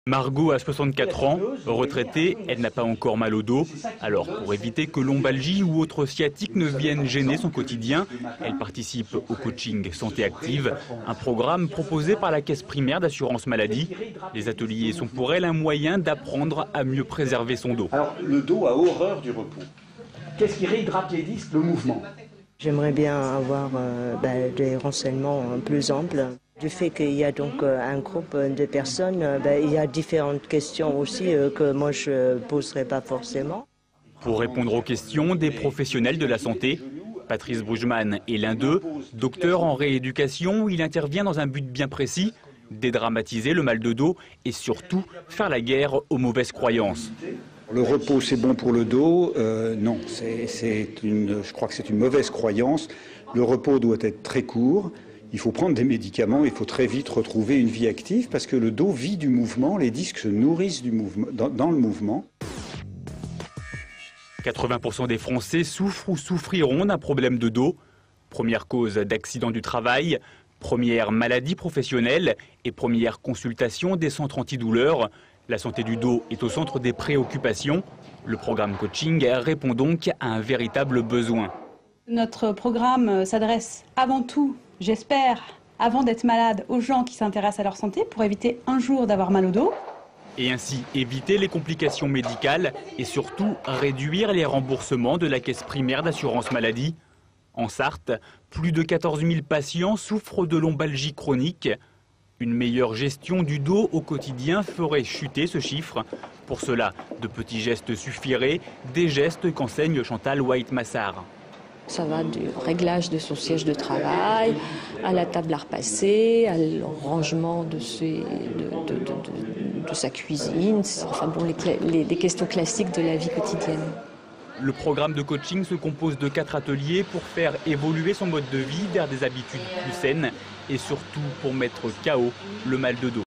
Margot a 64 ans, retraitée, elle n'a pas encore mal au dos. Alors pour éviter que lombalgie ou autre sciatique ne viennent gêner son quotidien, elle participe au coaching Santé Active, un programme proposé par la caisse primaire d'assurance maladie. Les ateliers sont pour elle un moyen d'apprendre à mieux préserver son dos. Alors le dos a horreur du repos. Qu'est-ce qui réhydrate les disques? Le mouvement. J'aimerais bien avoir des renseignements plus amples. Du fait qu'il y a donc un groupe de personnes, il y a différentes questions aussi que moi je ne poserai pas forcément. Pour répondre aux questions des professionnels de la santé, Patrice Brugman est l'un d'eux, docteur en rééducation. Il intervient dans un but bien précis, dédramatiser le mal de dos et surtout faire la guerre aux mauvaises croyances. Le repos, c'est bon pour le dos. Non, je crois que c'est une mauvaise croyance. Le repos doit être très court. Il faut prendre des médicaments, il faut très vite retrouver une vie active parce que le dos vit du mouvement, les disques se nourrissent du mouvement, dans le mouvement. 80% des Français souffrent ou souffriront d'un problème de dos. Première cause d'accident du travail, première maladie professionnelle et première consultation des centres antidouleurs. La santé du dos est au centre des préoccupations. Le programme coaching répond donc à un véritable besoin. Notre programme s'adresse avant tout, j'espère, avant d'être malade, aux gens qui s'intéressent à leur santé pour éviter un jour d'avoir mal au dos. Et ainsi éviter les complications médicales et surtout réduire les remboursements de la caisse primaire d'assurance maladie. En Sarthe, plus de 14 000 patients souffrent de lombalgie chronique. Une meilleure gestion du dos au quotidien ferait chuter ce chiffre. Pour cela, de petits gestes suffiraient, des gestes qu'enseigne Chantal White-Massard. Ça va du réglage de son siège de travail, à la table à repasser, au rangement de sa cuisine, enfin bon, des questions classiques de la vie quotidienne. Le programme de coaching se compose de 4 ateliers pour faire évoluer son mode de vie vers des habitudes plus saines et surtout pour mettre KO le mal de dos.